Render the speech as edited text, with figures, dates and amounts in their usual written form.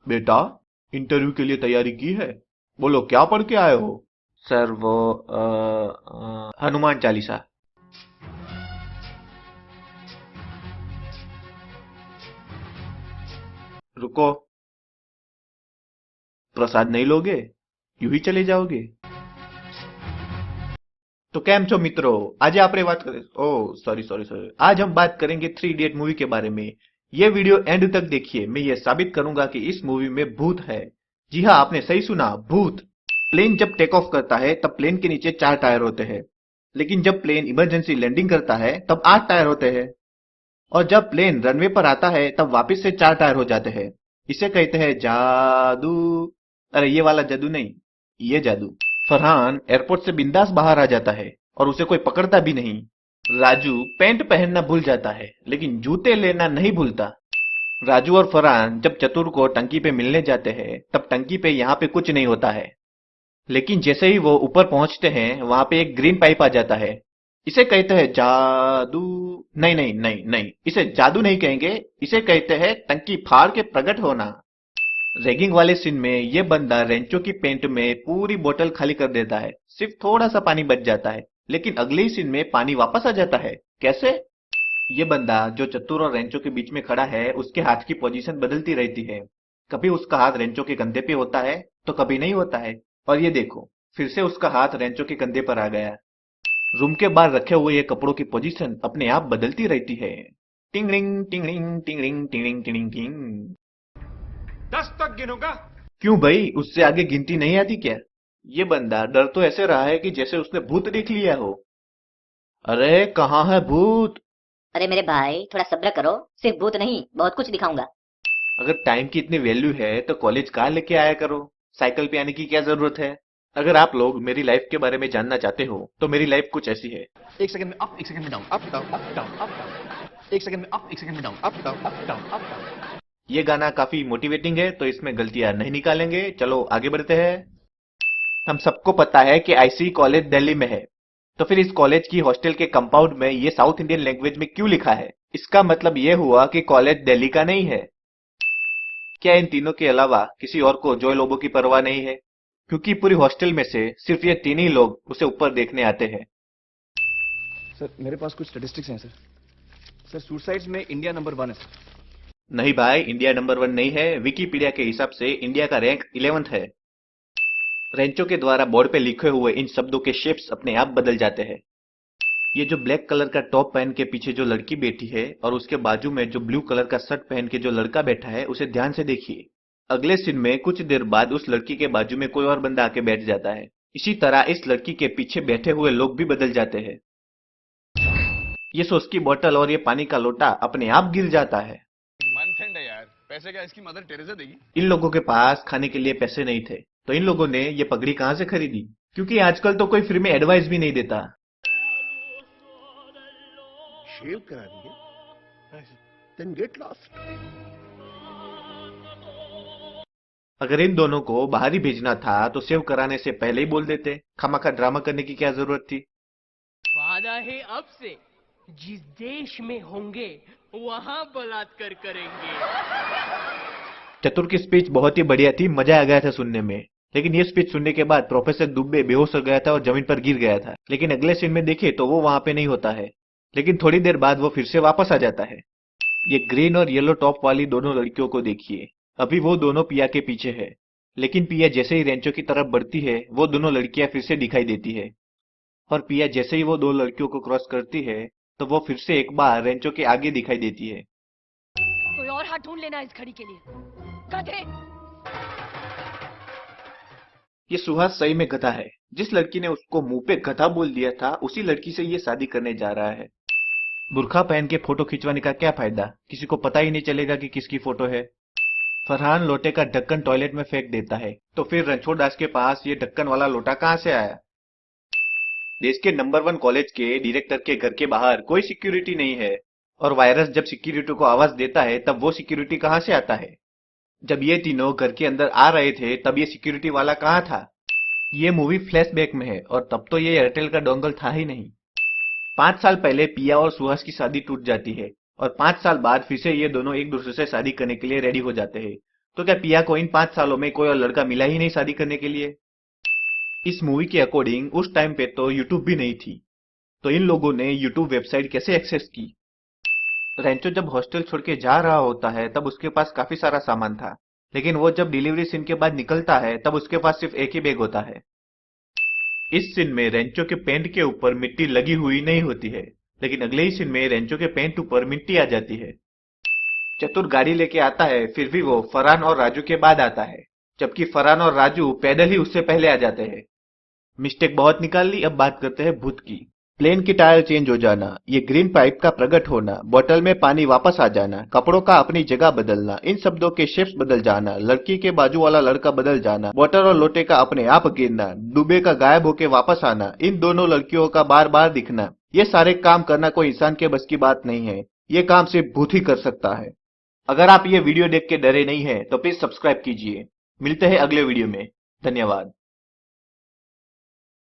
बेटा, इंटरव्यू के लिए तैयारी की है? बोलो क्या पढ़ के आए हो? सर वो हनुमान चालीसा। रुको, प्रसाद नहीं लोगे? यूं ही चले जाओगे? तो કેમ છો મિત્રો? આજે આપણે વાત करें ओ सॉरी सॉरी सॉरी आज हम बात करेंगे थ्री इडियट मूवी के बारे में। ये वीडियो एंड तक देखिए, मैं ये साबित करूंगा कि इस मूवी में भूत है। जी हाँ, आपने सही सुना, भूत। प्लेन जब टेक ऑफ करता है तब प्लेन के नीचे 4 टायर होते हैं, लेकिन जब प्लेन इमरजेंसी लैंडिंग करता है तब 8 टायर होते हैं, और जब प्लेन रनवे पर आता है तब वापस से 4 टायर हो जाते हैं। इसे कहते हैं जादू। अरे ये वाला जादू नहीं, ये जादू। फरहान एयरपोर्ट से बिंदास बाहर आ जाता है और उसे कोई पकड़ता भी नहीं। राजू पैंट पहनना भूल जाता है लेकिन जूते लेना नहीं भूलता। राजू और फरहान जब चतुर को टंकी पे मिलने जाते हैं तब टंकी पे यहाँ पे कुछ नहीं होता है, लेकिन जैसे ही वो ऊपर पहुंचते हैं वहां पे एक ग्रीन पाइप आ जाता है। इसे कहते हैं जादू। नहीं नहीं नहीं नहीं, इसे जादू नहीं कहेंगे, इसे कहते हैं टंकी फाड़ के प्रकट होना। रैगिंग वाले सीन में ये बंदा रेंचो की पेंट में पूरी बोतल खाली कर देता है, सिर्फ थोड़ा सा पानी बच जाता है, लेकिन अगले ही सीन में पानी वापस आ जाता है। कैसे? ये बंदा जो चतुर और रेंचो के बीच में खड़ा है उसके हाथ की पोजीशन बदलती रहती है। कभी उसका हाथ रेंचो के कंधे पे होता है तो कभी नहीं होता है। और ये देखो, फिर से उसका हाथ रेंचो के कंधे पर आ गया। रूम के बाहर रखे हुए ये कपड़ों की पोजीशन अपने आप बदलती रहती है। Tingling tingling tingling tingling tingling टिंग। 10 तक गिनूंगा। क्यों भाई, उससे आगे गिनती नहीं आती क्या? ये बंदा डर तो ऐसे रहा है कि जैसे उसने भूत देख लिया हो। अरे कहाँ है भूत? अरे मेरे भाई थोड़ा सब्र करो, सिर्फ भूत नहीं बहुत कुछ दिखाऊंगा। अगर टाइम की इतनी वैल्यू है तो कॉलेज कार लेके आया करो, साइकिल पे आने की क्या जरूरत है? अगर आप लोग मेरी लाइफ के बारे में जानना चाहते हो तो मेरी लाइफ कुछ ऐसी है। एक सेकंड में अप, एक सेकंड में down, up down up down up down. एक सेकंड में अप, एक सेकंड में down, up down up down up down. ये गाना काफी मोटिवेटिंग है तो इसमें गलतियां नहीं निकालेंगे। चलो आगे बढ़ते हैं। हम सबको पता है कि आईसी कॉलेज दिल्ली में है, तो फिर इस कॉलेज की हॉस्टल के कंपाउंड में ये साउथ इंडियन लैंग्वेज में क्यों लिखा है? इसका मतलब ये हुआ कि कॉलेज दिल्ली का नहीं है। क्या इन तीनों के अलावा किसी और को जॉय लोबो की परवाह नहीं है? क्योंकि पूरी हॉस्टल में से सिर्फ ये तीन ही लोग उसे ऊपर देखने आते हैं। सर मेरे पास कुछ स्टैटिस्टिक्स हैं सर। सर सुसाइड्स में इंडिया नंबर 1 है सर। नहीं भाई, इंडिया नंबर 1 नहीं है। विकिपीडिया के हिसाब से इंडिया का रैंक 11th है। रेंचो के द्वारा बोर्ड पे लिखे हुए इन शब्दों के शेप्स अपने आप बदल जाते हैं। ये जो ब्लैक कलर का टॉप पहन के पीछे जो लड़की बैठी है और उसके बाजू में जो ब्लू कलर का शर्ट पहन के जो लड़का बैठा है, उसे ध्यान से देखिए। अगले सीन में कुछ देर बाद उस लड़की के बाजू में कोई और बंदा आके बैठ जाता है। इसी तरह इस लड़की के पीछे बैठे हुए लोग भी बदल जाते हैं। ये सॉस की बोतल और ये पानी का लोटा अपने आप गिर जाता है। मंथ एंड है यार, पैसे क्या इसकी मदर टेरेसा देगी? इन लोगों के पास खाने के लिए पैसे नहीं थे, तो इन लोगों ने ये पगड़ी कहां से खरीदी? क्योंकि आजकल तो कोई फ्री में एडवाइस भी नहीं देता। शेव करा दिए, देन गेट लॉस्ट। अगर इन दोनों को बाहर ही भेजना था तो सेव कराने से पहले ही बोल देते, खामखा ड्रामा करने की क्या जरूरत थी? वादा है अब से जिस देश में होंगे वहां बलात्कार करेंगे। चतुर की स्पीच बहुत ही बढ़िया थी, मजा आ गया था सुनने में। लेकिन ये स्पीच सुनने के बाद प्रोफेसर दुबे बेहोश हो गया था और जमीन पर गिर गया था। लेकिन अगले सीन में देखे तो वो वहां पे नहीं होता है, लेकिन थोड़ी देर बाद वो फिर से वापस आ जाता है। ये ग्रीन और येलो टॉप वाली दोनों लड़कियों को देखिए। अभी वो दोनों पिया के पीछे है, लेकिन पिया जैसे ही रेंचो की तरफ बढ़ती है वो दोनों लड़कियां फिर से दिखाई देती है। और पिया जैसे ही वो दो लड़कियों को क्रॉस करती है तो वो फिर से एक बार रेंचो के आगे दिखाई देती है। कोई और हाथ ढूंढ लेना इस घड़ी के लिए। गधे। ये सुहास सही में गधा है। जिस लड़की ने उसको मुंह पे गधा बोल दिया था उसी लड़की से ये शादी करने जा रहा है। बुर्खा पहन के फोटो खिंचवाने का क्या फायदा, किसी को पता ही नहीं चलेगा कि किसकी फोटो है। फरहान लोटे का ढक्कन टॉयलेट में फेंक देता है, तो फिर रणछोड़ दास के पास ये ढक्कन वाला लोटा कहां से आया? देश के नंबर 1 कॉलेज के डायरेक्टर के घर के बाहर कोई सिक्योरिटी नहीं है, और वायरस जब सिक्योरिटी को आवाज देता है तब वो सिक्योरिटी कहां से आता है? जब ये तीनों घर के अंदर आ रहे थे तब ये सिक्योरिटी वाला कहां था? ये मूवी फ्लैशबैक में है और तब तो ये एयरटेल का डोंगल था ही नहीं। 5 साल पहले पिया और सुहास की शादी टूट जाती है और 5 साल बाद फिर से ये दोनों एक दूसरे से शादी करने के लिए रेडी हो जाते हैं। तो क्या पिया को इन 5 सालों में कोई और लड़का मिला ही नहीं शादी करने के लिए? इस मूवी के अकॉर्डिंग उस टाइम पे तो यूट्यूब भी नहीं थी, तो इन लोगों ने यूट्यूब वेबसाइट कैसे एक्सेस की? रेंचो जब हॉस्टल छोड़ के जा रहा होता है तब उसके पास काफी सारा सामान था, लेकिन वो जब डिलीवरी सीन के बाद निकलता है तब उसके पास सिर्फ एक ही बैग होता है। इस सीन में रेंचो के पैंट के ऊपर मिट्टी लगी हुई नहीं होती है, लेकिन अगले ही सीन में रेंचो के पैंट ऊपर मिट्टी आ जाती है। चतुर गाड़ी लेके आता है, फिर भी वो फरहान और राजू के बाद आता है, जबकि फरहान और राजू पैदल ही उससे पहले आ जाते हैं। मिस्टेक बहुत निकाल ली। अब बात करते हैं भूत की। प्लेन की टायर चेंज हो जाना, ये ग्रीन पाइप का प्रकट होना, बोतल में पानी वापस आ जाना, कपड़ों का अपनी जगह बदलना, इन शब्दों के शेप्स बदल जाना, लड़की के बाजू वाला लड़का बदल जाना, बोतल और लोटे का अपने आप गिरना, डूबे का गायब होके वापस आना, इन दोनों लड़कियों का बार बार दिखना, ये सारे काम करना कोई इंसान के बस की बात नहीं है। ये काम सिर्फ भूत ही कर सकता है। अगर आप ये वीडियो देख के डरे नहीं है तो प्लीज सब्सक्राइब कीजिए। मिलते हैं अगले वीडियो में। धन्यवाद।